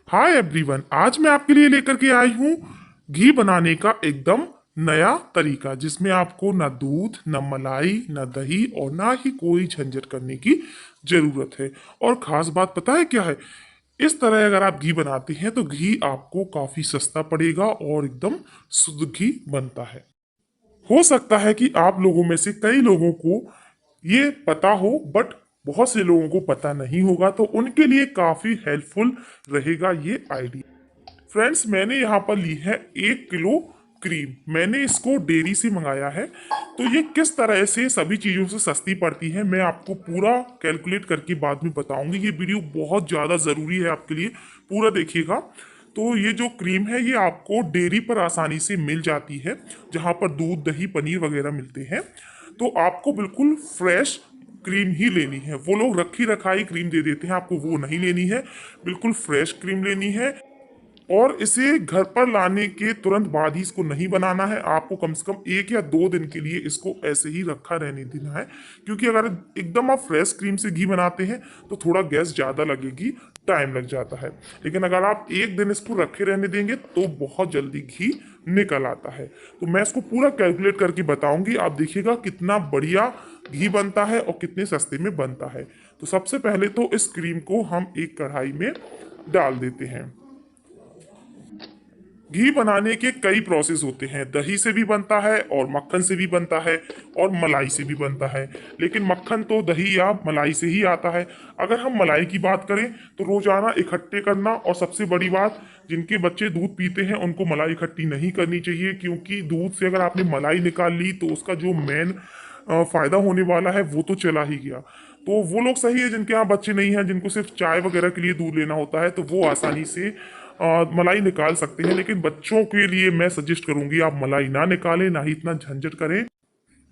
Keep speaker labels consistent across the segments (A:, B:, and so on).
A: Hi everyone, आज मैं आपके लिए लेकर के आई हूँ घी बनाने का एकदम नया तरीका जिसमें आपको ना दूध, ना मलाई, ना दही और ना ही कोई झंझट करने की जरूरत है। और खास बात पता है क्या है? इस तरह अगर आप घी बनाते हैं तो घी आपको काफी सस्ता पड़ेगा और एकदम शुद्ध घी बनता है। हो सकता है कि आप लोगों में से कई लोगों को ये पता हो, बट बहुत से लोगों को पता नहीं होगा, तो उनके लिए काफी हेल्पफुल रहेगा ये आइडिया। फ्रेंड्स, मैंने यहाँ पर ली है 1 किलो क्रीम। मैंने इसको डेयरी से मंगाया है। तो ये किस तरह से सभी चीज़ों से सस्ती पड़ती है मैं आपको पूरा कैलकुलेट करके बाद में बताऊंगी। ये वीडियो बहुत ज़्यादा ज़रूरी है आपके लिए, पूरा देखिएगा। तो ये जो क्रीम है ये आपको डेयरी पर आसानी से मिल जाती है, जहाँ पर दूध, दही, पनीर वगैरह मिलते हैं। तो आपको बिल्कुल फ्रेश क्रीम ही लेनी है। वो लोग रखी रखाई क्रीम दे देते हैं, आपको वो नहीं लेनी है। बिल्कुल फ्रेश क्रीम लेनी है। और इसे घर पर लाने के तुरंत बाद ही इसको नहीं बनाना है। आपको कम से कम 1 या 2 दिन के लिए इसको ऐसे ही रखा रहने देना है, क्योंकि अगर एकदम आप फ्रेश क्रीम से घी बनाते हैं तो थोड़ा गैस ज़्यादा लगेगी, टाइम लग जाता है। लेकिन अगर आप 1 दिन इसको रखे रहने देंगे तो बहुत जल्दी घी निकल आता है। तो मैं इसको पूरा कैलकुलेट करके बताऊंगी, आप देखिएगा कितना बढ़िया घी बनता है और कितने सस्ते में बनता है। तो सबसे पहले तो इस क्रीम को हम एक कढ़ाई में डाल देते हैं। घी बनाने के कई प्रोसेस होते हैं। दही से भी बनता है और मक्खन से भी बनता है और मलाई से भी बनता है। लेकिन मक्खन तो दही या मलाई से ही आता है। अगर हम मलाई की बात करें तो रोजाना इकट्ठे करना, और सबसे बड़ी बात, जिनके बच्चे दूध पीते हैं उनको मलाई इकट्ठी नहीं करनी चाहिए, क्योंकि दूध से अगर आपने मलाई निकाल ली तो उसका जो मेन फायदा होने वाला है वो तो चला ही गया। तो वो लोग सही है जिनके यहाँ बच्चे नहीं हैं, जिनको सिर्फ चाय वगैरह के लिए दूध लेना होता है, तो वो आसानी से मलाई निकाल सकते हैं। लेकिन बच्चों के लिए मैं सजेस्ट करूंगी आप मलाई ना निकालें, ना ही इतना झंझट करें।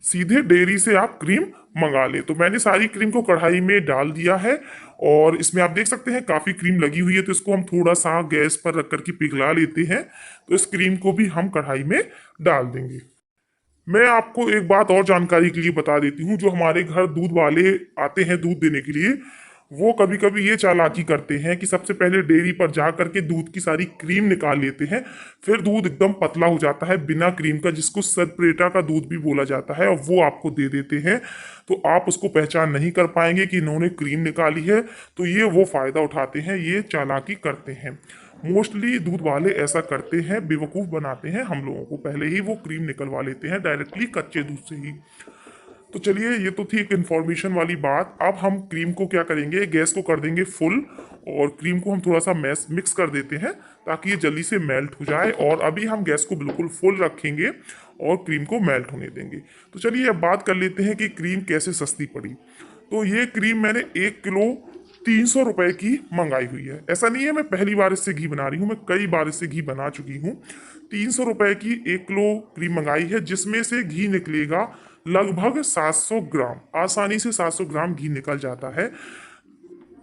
A: सीधे डेयरी से आप क्रीम मंगा लें। तो मैंने सारी क्रीम को कढ़ाई में डाल दिया है, और इसमें आप देख सकते हैं काफी क्रीम लगी हुई है। तो इसको हम थोड़ा सा गैस पर रख करके पिघला लेते हैं। तो इस क्रीम को भी हम कढ़ाई में डाल देंगे। मैं आपको एक बात और जानकारी के लिए बता देती हूँ। जो हमारे घर दूध वाले आते हैं दूध देने के लिए, वो कभी कभी ये चालाकी करते हैं कि सबसे पहले डेयरी पर जा करके दूध की सारी क्रीम निकाल लेते हैं। फिर दूध एकदम पतला हो जाता है बिना क्रीम का, जिसको सरप्रेटा का दूध भी बोला जाता है, और वो आपको दे देते हैं। तो आप उसको पहचान नहीं कर पाएंगे कि इन्होंने क्रीम निकाली है। तो ये वो फायदा उठाते हैं, ये चालाकी करते हैं। मोस्टली दूध वाले ऐसा करते हैं, बेवकूफ़ बनाते हैं हम लोगों को। पहले ही वो क्रीम निकलवा लेते हैं डायरेक्टली कच्चे दूध से ही। तो चलिए, ये तो थी एक इन्फॉर्मेशन वाली बात। अब हम क्रीम को क्या करेंगे, गैस को कर देंगे फुल, और क्रीम को हम थोड़ा सा मिक्स कर देते हैं ताकि ये जल्दी से मेल्ट हो जाए। और अभी हम गैस को बिल्कुल फुल रखेंगे और क्रीम को मेल्ट होने देंगे। तो चलिए अब बात कर लेते हैं कि क्रीम कैसे सस्ती पड़ी। तो ये क्रीम मैंने 1 किलो 300 रुपए की मंगाई हुई है। ऐसा नहीं है मैं पहली बार इससे घी बना रही हूँ, मैं कई बार इससे घी बना चुकी हूँ। 300 रुपए की 1 किलो क्रीम मंगाई है, जिसमें से घी निकलेगा लगभग 700 ग्राम। आसानी से 700 ग्राम घी निकल जाता है।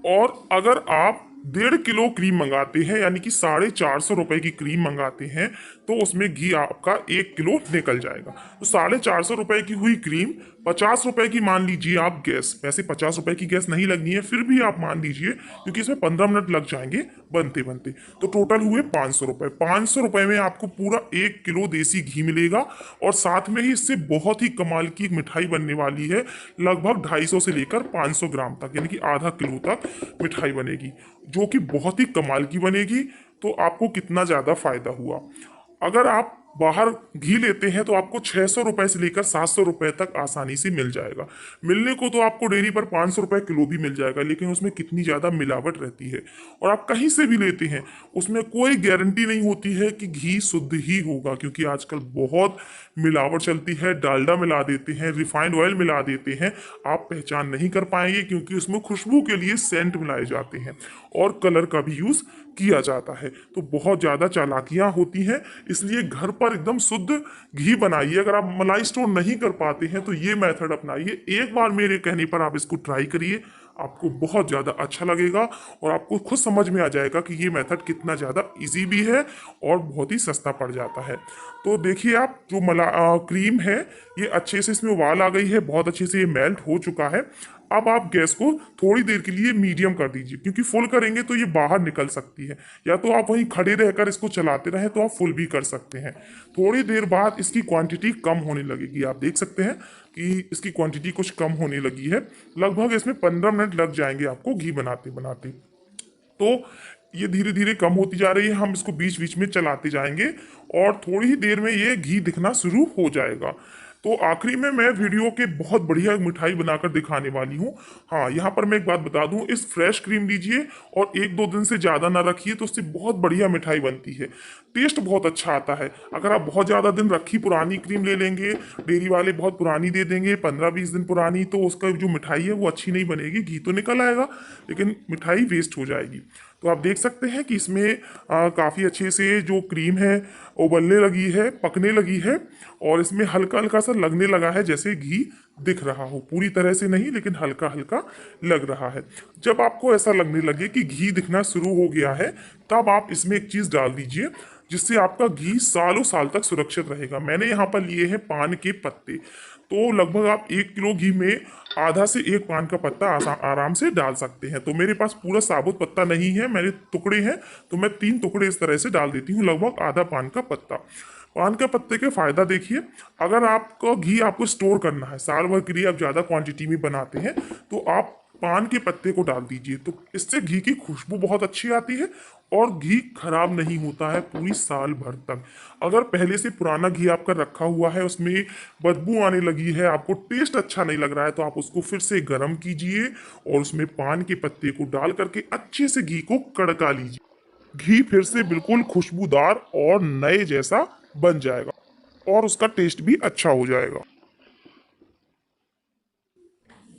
A: और अगर आप 1.5 किलो क्रीम मंगाते हैं, यानी कि 450 रुपए की क्रीम मंगाते हैं, तो उसमें घी आपका 1 किलो निकल जाएगा। तो 450 रुपए की हुई क्रीम, 50 रुपए की मान लीजिए आप गैस। वैसे 50 रुपए की गैस नहीं लगनी है, फिर भी आप मान लीजिए, क्योंकि इसमें 15 मिनट लग जाएंगे बनते बनते। तो टोटल हुए 500 रुपए। 500 रुपए में आपको पूरा 1 किलो देसी घी मिलेगा। और साथ में ही इससे बहुत ही कमाल की एक मिठाई बनने वाली है। लगभग 250 से लेकर 500 ग्राम तक, यानी कि आधा किलो तक मिठाई बनेगी, जो कि बहुत ही कमाल की बनेगी। तो आपको कितना ज़्यादा फायदा हुआ। अगर आप बाहर घी लेते हैं तो आपको 600 रुपए से लेकर 700 रुपए तक आसानी से मिल जाएगा। मिलने को तो आपको डेयरी पर 500 रुपए किलो भी मिल जाएगा, लेकिन उसमें कितनी ज़्यादा मिलावट रहती है। और आप कहीं से भी लेते हैं, उसमें कोई गारंटी नहीं होती है कि घी शुद्ध ही होगा, क्योंकि आजकल बहुत मिलावट चलती है। डालडा मिला देते हैं, रिफाइंड ऑयल मिला देते हैं। आप पहचान नहीं कर पाएंगे, क्योंकि उसमें खुशबू के लिए सेंट मिलाए जाते हैं और कलर का भी यूज़ किया जाता है। तो बहुत ज़्यादा चालाकियाँ होती हैं। इसलिए घर पर एकदम शुद्ध घी बनाइए। अगर आप मलाई स्टोर नहीं कर पाते हैं तो ये मेथड अपनाइए। एक बार मेरे कहने पर आप इसको ट्राई करिए, आपको बहुत ज़्यादा अच्छा लगेगा और आपको खुद समझ में आ जाएगा कि ये मेथड कितना ज़्यादा इजी भी है और बहुत ही सस्ता पड़ जाता है। तो देखिए आप जो क्रीम है ये अच्छे से इसमें उबाल आ गई है, बहुत अच्छे से ये मेल्ट हो चुका है। अब आप गैस को थोड़ी देर के लिए मीडियम कर दीजिए, क्योंकि फुल करेंगे तो ये बाहर निकल सकती है। या तो आप वहीं खड़े रहकर इसको चलाते रहें तो आप फुल भी कर सकते हैं। थोड़ी देर बाद इसकी क्वांटिटी कम होने लगेगी, आप देख सकते हैं कि इसकी क्वांटिटी कुछ कम होने लगी है। लगभग इसमें 15 मिनट लग जाएंगे आपको घी बनाते बनाते। तो ये धीरे धीरे कम होती जा रही है, हम इसको बीच बीच में चलाते जाएंगे और थोड़ी ही देर में ये घी दिखना शुरू हो जाएगा। तो आखिरी में मैं वीडियो के बहुत बढ़िया मिठाई बनाकर दिखाने वाली हूँ। हाँ, यहाँ पर मैं एक बात बता दूं, इस फ्रेश क्रीम लीजिए और 1-2 दिन से ज़्यादा ना रखिए तो उससे बहुत बढ़िया मिठाई बनती है, टेस्ट बहुत अच्छा आता है। अगर आप बहुत ज़्यादा दिन रखी पुरानी क्रीम ले लेंगे, डेयरी वाले बहुत पुरानी दे देंगे 15-20 दिन पुरानी, तो उसका जो मिठाई है वो अच्छी नहीं बनेगी, घी तो निकल आएगा लेकिन मिठाई वेस्ट हो जाएगी। तो आप देख सकते हैं कि इसमें काफ़ी अच्छे से जो क्रीम है उबलने लगी है, पकने लगी है और इसमें हल्का हल्का सा लगने लगा है जैसे घी दिख रहा हो, पूरी तरह से नहीं लेकिन हल्का हल्का लग रहा है। जब आपको ऐसा लगने लगे कि घी दिखना शुरू हो गया है, तब आप इसमें एक चीज़ डाल दीजिए जिससे आपका घी सालों साल तक सुरक्षित रहेगा। मैंने यहाँ पर लिए हैं पान के पत्ते। तो लगभग आप 1 किलो घी में आधा से एक पान का पत्ता आराम से डाल सकते हैं। तो मेरे पास पूरा साबुत पत्ता नहीं है, मेरे टुकड़े हैं, तो मैं 3 टुकड़े इस तरह से डाल देती हूँ, लगभग आधा पान का पत्ता। पान के पत्ते के फायदा देखिए, अगर आपको घी आपको स्टोर करना है, साल भर के लिए आप ज़्यादा क्वांटिटी में बनाते हैं, तो आप पान के पत्ते को डाल दीजिए। तो इससे घी की खुशबू बहुत अच्छी आती है और घी खराब नहीं होता है पूरी साल भर तक। अगर पहले से पुराना घी आपका रखा हुआ है, उसमें बदबू आने लगी है, आपको टेस्ट अच्छा नहीं लग रहा है, तो आप उसको फिर से गर्म कीजिए और उसमें पान के पत्ते को डाल करके अच्छे से घी को कड़का लीजिए। घी फिर से बिल्कुल खुशबूदार और नए जैसा बन जाएगा और उसका टेस्ट भी अच्छा हो जाएगा।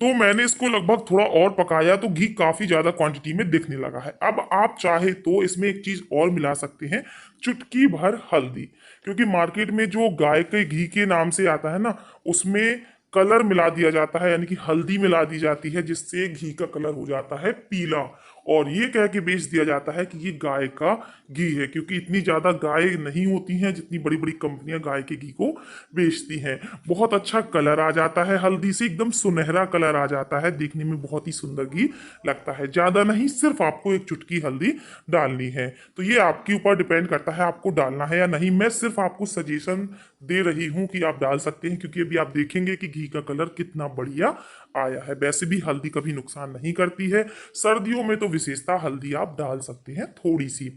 A: तो मैंने इसको लगभग थोड़ा और पकाया तो घी काफी ज्यादा क्वांटिटी में दिखने लगा है। अब आप चाहे तो इसमें एक चीज और मिला सकते हैं, चुटकी भर हल्दी। क्योंकि मार्केट में जो गाय के घी के नाम से आता है ना, उसमें कलर मिला दिया जाता है, यानी कि हल्दी मिला दी जाती है जिससे घी का कलर हो जाता है पीला, और ये कह के बेच दिया जाता है कि ये गाय का घी है। क्योंकि इतनी ज्यादा गाय नहीं होती हैं जितनी बड़ी बड़ी कंपनियां गाय के घी को बेचती हैं। बहुत अच्छा कलर आ जाता है हल्दी से, एकदम सुनहरा कलर आ जाता है, देखने में बहुत ही सुंदर घी लगता है। ज्यादा नहीं, सिर्फ आपको एक चुटकी हल्दी डालनी है। तो ये आपके ऊपर डिपेंड करता है आपको डालना है या नहीं। मैं सिर्फ आपको सजेशन दे रही हूं कि आप डाल सकते हैं, क्योंकि अभी आप देखेंगे कि घी का कलर कितना बढ़िया आया है। वैसे भी हल्दी कभी नुकसान नहीं करती है, सर्दियों में तो विशेषता हल्दी आप डाल सकते हैं थोड़ी सी।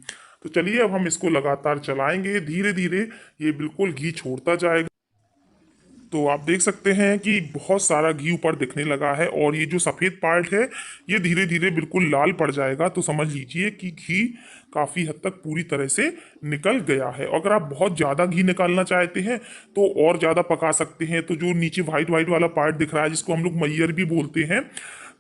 A: तो चलिए अब हम इसको लगातार चलाएंगे, धीरे धीरे ये बिल्कुल घी छोड़ता जाएगा। तो आप देख सकते हैं कि बहुत सारा घी ऊपर दिखने लगा है और ये जो सफ़ेद पार्ट है ये धीरे धीरे बिल्कुल लाल पड़ जाएगा। तो समझ लीजिए कि घी काफ़ी हद तक पूरी तरह से निकल गया है। अगर आप बहुत ज़्यादा घी निकालना चाहते हैं तो और ज़्यादा पका सकते हैं। तो जो नीचे वाइट वाइट वाला पार्ट दिख रहा है, जिसको हम लोग मैयर भी बोलते हैं,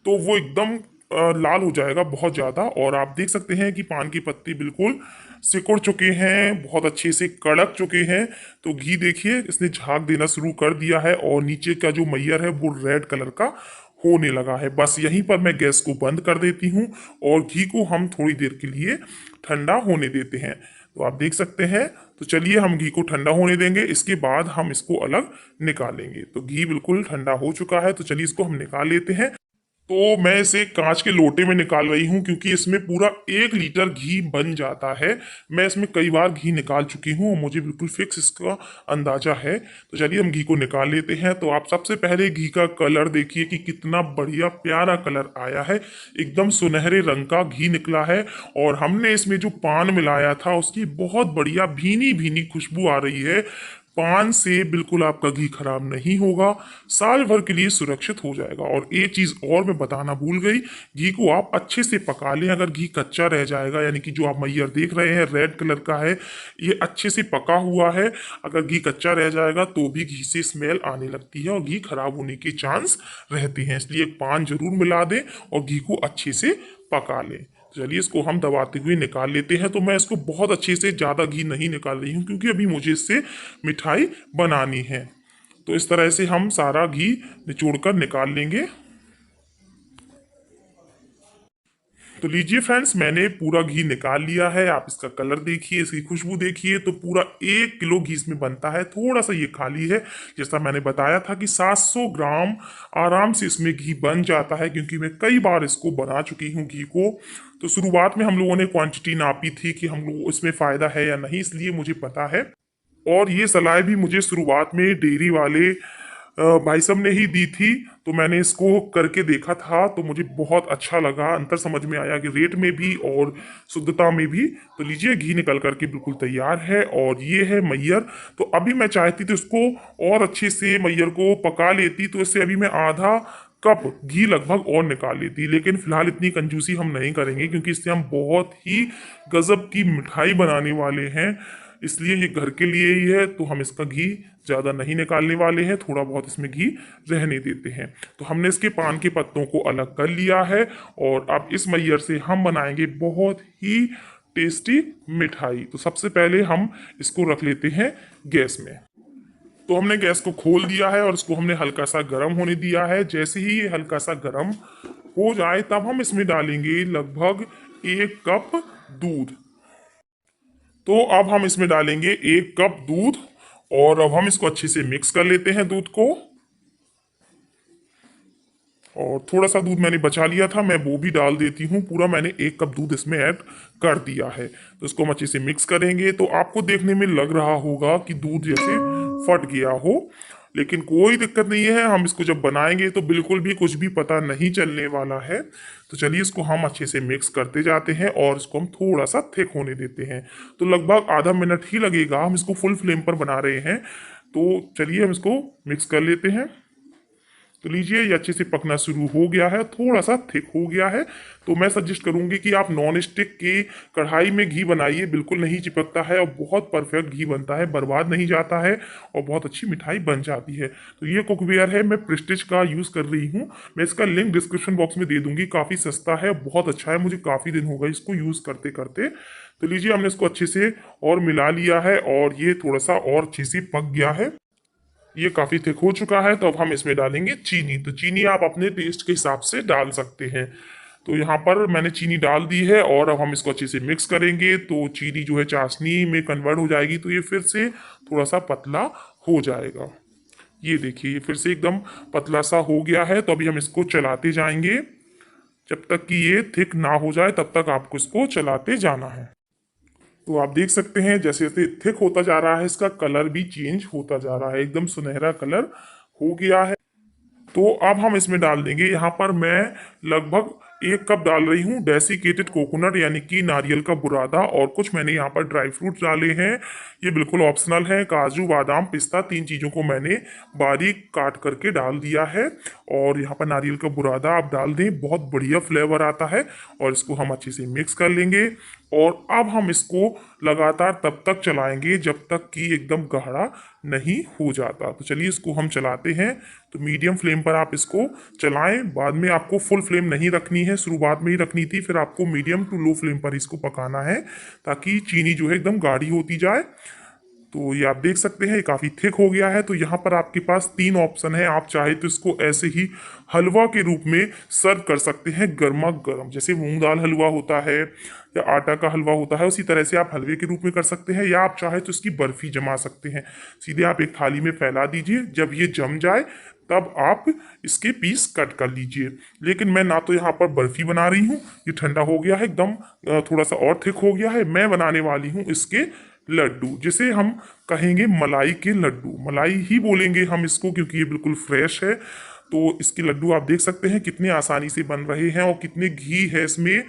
A: तो वो एकदम लाल हो जाएगा बहुत ज़्यादा। और आप देख सकते हैं कि पान के पत्ते बिल्कुल सिकुड़ चुके हैं, बहुत अच्छे से कड़क चुके हैं। तो घी देखिए इसने झाग देना शुरू कर दिया है और नीचे का जो मैयर है वो रेड कलर का होने लगा है। बस यहीं पर मैं गैस को बंद कर देती हूँ और घी को हम थोड़ी देर के लिए ठंडा होने देते हैं। तो आप देख सकते हैं। तो चलिए हम घी को ठंडा होने देंगे, इसके बाद हम इसको अलग निकालेंगे। तो घी बिल्कुल ठंडा हो चुका है, तो चलिए इसको हम निकाल लेते हैं। तो मैं इसे कांच के लोटे में निकाल रही हूँ क्योंकि इसमें पूरा 1 लीटर घी बन जाता है। मैं इसमें कई बार घी निकाल चुकी हूँ और मुझे बिल्कुल फिक्स इसका अंदाजा है। तो चलिए हम घी को निकाल लेते हैं। तो आप सबसे पहले घी का कलर देखिए कि कितना बढ़िया प्यारा कलर आया है, एकदम सुनहरे रंग का घी निकला है। और हमने इसमें जो पान मिलाया था उसकी बहुत बढ़िया भीनी भीनी खुशबू आ रही है। पान से बिल्कुल आपका घी खराब नहीं होगा, साल भर के लिए सुरक्षित हो जाएगा। और एक चीज और मैं बताना भूल गई, घी को आप अच्छे से पका लें। अगर घी कच्चा रह जाएगा, यानी कि जो आप मैयर देख रहे हैं रेड कलर का है, ये अच्छे से पका हुआ है। अगर घी कच्चा रह जाएगा तो भी घी से स्मेल आने लगती है और घी खराब होने के चांस रहते हैं। इसलिए पान जरूर मिला दें और घी को अच्छे से पका लें। चलिए इसको हम दबाते हुए निकाल लेते हैं। तो मैं इसको बहुत अच्छे से, ज़्यादा घी नहीं निकाल रही हूँ क्योंकि अभी मुझे इससे मिठाई बनानी है। तो इस तरह से हम सारा घी निचोड़ कर निकाल लेंगे। तो लीजिए फ्रेंड्स, मैंने पूरा घी निकाल लिया है। आप इसका कलर देखिए, इसकी खुशबू देखिए, तो पूरा 1 किलो घी इसमें बनता है। थोड़ा सा ये खाली है, जैसा मैंने बताया था कि 700 ग्राम आराम से इसमें घी बन जाता है, क्योंकि मैं कई बार इसको बना चुकी हूँ घी को। तो शुरुआत में हम लोगों ने क्वांटिटी नापी थी कि हम लोग इसमें फ़ायदा है या नहीं, इसलिए मुझे पता है। और ये सलाह भी मुझे शुरुआत में डेयरी वाले भाई साहब ने ही दी थी। तो मैंने इसको करके देखा था, तो मुझे बहुत अच्छा लगा। अंतर समझ में आया कि रेट में भी और शुद्धता में भी। तो लीजिए, घी निकल करके बिल्कुल तैयार है और ये है मैयर। तो अभी मैं चाहती थी उसको और अच्छे से मैयर को पका लेती, तो इससे अभी मैं आधा कप घी लगभग और निकाल लेती। लेकिन फिलहाल इतनी कंजूसी हम नहीं करेंगे, क्योंकि इससे हम बहुत ही गजब की मिठाई बनाने वाले हैं। इसलिए ये घर के लिए ही है, तो हम इसका घी ज़्यादा नहीं निकालने वाले हैं, थोड़ा बहुत इसमें घी रहने देते हैं। तो हमने इसके पान के पत्तों को अलग कर लिया है और अब इस मैयर से हम बनाएंगे बहुत ही टेस्टी मिठाई। तो सबसे पहले हम इसको रख लेते हैं गैस में। तो हमने गैस को खोल दिया है और इसको हमने हल्का सा गर्म होने दिया है। जैसे ही ये हल्का सा गर्म हो जाए, तब हम इसमें डालेंगे लगभग 1 कप दूध। तो अब हम इसमें डालेंगे 1 कप दूध और अब हम इसको अच्छे से मिक्स कर लेते हैं दूध को। और थोड़ा सा दूध मैंने बचा लिया था, मैं वो भी डाल देती हूँ। पूरा मैंने 1 कप दूध इसमें ऐड कर दिया है। तो इसको हम अच्छे से मिक्स करेंगे। तो आपको देखने में लग रहा होगा कि दूध जैसे फट गया हो, लेकिन कोई दिक्कत नहीं है। हम इसको जब बनाएंगे तो बिल्कुल भी कुछ भी पता नहीं चलने वाला है। तो चलिए, इसको हम अच्छे से मिक्स करते जाते हैं और इसको हम थोड़ा सा थिक होने देते हैं। तो लगभग आधा मिनट ही लगेगा, हम इसको फुल फ्लेम पर बना रहे हैं। तो चलिए, हम इसको मिक्स कर लेते हैं। तो लीजिए, ये अच्छे से पकना शुरू हो गया है, थोड़ा सा थिक हो गया है। तो मैं सजेस्ट करूंगी कि आप नॉन स्टिक की कढ़ाई में घी बनाइए, बिल्कुल नहीं चिपकता है और बहुत परफेक्ट घी बनता है, बर्बाद नहीं जाता है और बहुत अच्छी मिठाई बन जाती है। तो ये कुकवेयर है, मैं प्रेस्टीज का यूज़ कर रही हूँ। मैं इसका लिंक डिस्क्रिप्शन बॉक्स में दे दूंगी। काफ़ी सस्ता है, बहुत अच्छा है, मुझे काफ़ी दिन हो गए इसको यूज़ करते करते। तो लीजिए, हमने इसको अच्छे से और मिला लिया है और ये थोड़ा सा और अच्छे से पक गया है। ये काफी थिक हो चुका है। तो अब हम इसमें डालेंगे चीनी। तो चीनी आप अपने टेस्ट के हिसाब से डाल सकते हैं। तो यहाँ पर मैंने चीनी डाल दी है और अब हम इसको अच्छे से मिक्स करेंगे। तो चीनी जो है चाशनी में कन्वर्ट हो जाएगी, तो ये फिर से थोड़ा सा पतला हो जाएगा। ये देखिए, ये फिर से एकदम पतला सा हो गया है। तो अभी हम इसको चलाते जाएंगे जब तक कि ये थिक ना हो जाए, तब तक आपको इसको चलाते जाना है। तो आप देख सकते हैं जैसे जैसे थिक होता जा रहा है, इसका कलर भी चेंज होता जा रहा है, एकदम सुनहरा कलर हो गया है। तो अब हम इसमें डाल देंगे, यहाँ पर मैं लगभग 1 कप डाल रही हूँ डेसिकेटेड कोकोनट, यानी कि नारियल का बुरादा। और कुछ मैंने यहाँ पर ड्राई फ्रूट्स डाले हैं, ये बिल्कुल ऑप्शनल है। काजू, बादाम, पिस्ता, 3 चीज़ों को मैंने बारीक काट करके डाल दिया है। और यहाँ पर नारियल का बुरादा आप डाल दें, बहुत बढ़िया फ्लेवर आता है। और इसको हम अच्छे से मिक्स कर लेंगे और अब हम इसको लगातार तब तक चलाएंगे जब तक कि एकदम गाढ़ा नहीं हो जाता। तो चलिए, इसको हम चलाते हैं। तो मीडियम फ्लेम पर आप इसको चलाएं, बाद में आपको फुल फ्लेम नहीं रखनी है, शुरुआत में ही रखनी थी। फिर आपको मीडियम टू लो फ्लेम पर इसको पकाना है, ताकि चीनी जो है एकदम गाढ़ी होती जाए। तो ये आप देख सकते हैं, ये काफ़ी थिक हो गया है। तो यहाँ पर आपके पास 3 ऑप्शन है। आप चाहे तो इसको ऐसे ही हलवा के रूप में सर्व कर सकते हैं, गर्मा गर्म, जैसे मूंग दाल हलवा होता है या आटा का हलवा होता है, उसी तरह से आप हलवे के रूप में कर सकते हैं। या आप चाहे तो इसकी बर्फी जमा सकते हैं। सीधे आप एक थाली में फैला दीजिए, जब ये जम जाए तब आप इसके पीस कट कर लीजिए। लेकिन मैं ना तो यहाँ पर बर्फी बना रही हूँ, ये ठंडा हो गया है एकदम, थोड़ा सा और थिक हो गया है। मैं बनाने वाली हूँ इसके लड्डू, जिसे हम कहेंगे मलाई के लड्डू। मलाई ही बोलेंगे हम इसको, क्योंकि ये बिल्कुल फ्रेश है। तो इसके लड्डू आप देख सकते हैं कितने आसानी से बन रहे हैं और कितने घी है इसमें।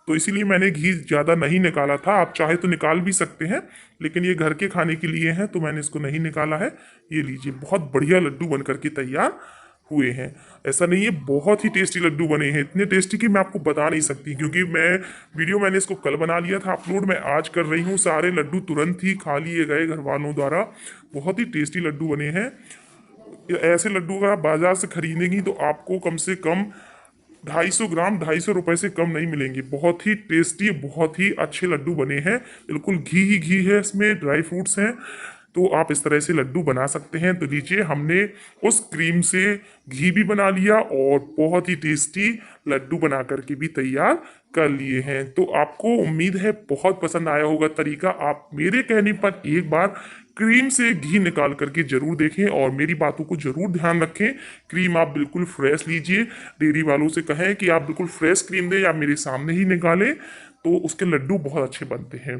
A: तो इसीलिए मैंने घी ज़्यादा नहीं निकाला था। आप चाहे तो निकाल भी सकते हैं, लेकिन ये घर के खाने के लिए है, तो मैंने इसको नहीं निकाला है। ये लीजिए, बहुत बढ़िया लड्डू बन करके तैयार हुए हैं। ऐसा नहीं है, बहुत ही टेस्टी लड्डू बने हैं, इतने टेस्टी कि मैं आपको बता नहीं सकती। क्योंकि मैंने इसको कल बना लिया था अपलोड, मैं आज कर रही हूँ। सारे लड्डू तुरंत ही खा लिए गए घर वालों द्वारा। बहुत ही टेस्टी लड्डू बने हैं। ऐसे लड्डू अगर आप बाजार से खरीदेंगी तो आपको कम से कम 250 ग्राम 250 रुपये से कम नहीं मिलेंगे। बहुत ही टेस्टी, बहुत ही अच्छे लड्डू बने हैं। बिल्कुल घी ही घी है इसमें, ड्राई फ्रूट्स हैं। तो आप इस तरह से लड्डू बना सकते हैं। तो लीजिए, हमने उस क्रीम से घी भी बना लिया और बहुत ही टेस्टी लड्डू बना करके भी तैयार कर लिए हैं। तो आपको उम्मीद है बहुत पसंद आया होगा तरीका। आप मेरे कहने पर एक बार क्रीम से घी निकाल करके जरूर देखें और मेरी बातों को जरूर ध्यान रखें। क्रीम आप बिल्कुल फ्रेश लीजिए, डेयरी वालों से कहें कि आप बिल्कुल फ्रेश क्रीम दें या मेरे सामने ही निकालें, तो उसके लड्डू बहुत अच्छे बनते हैं।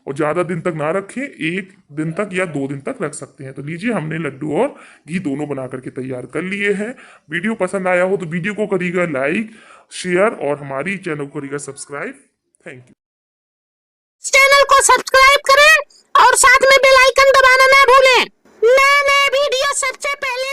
A: और ज़्यादा दिन तक ना रखें, 1 दिन तक या 2 दिन तक रख सकते हैं। तो लीजिए, हमने लड्डू और घी दोनों बना करके तैयार कर लिए हैं। वीडियो पसंद आया हो तो वीडियो को करिएगा लाइक, शेयर और हमारी चैनल को करिएगा सब्सक्राइब। Thank you.
B: चैनल को सब्सक्राइब करें और साथ में बेल आइकन दबाना ना भूलें। नए नए वीडियो सबसे पहले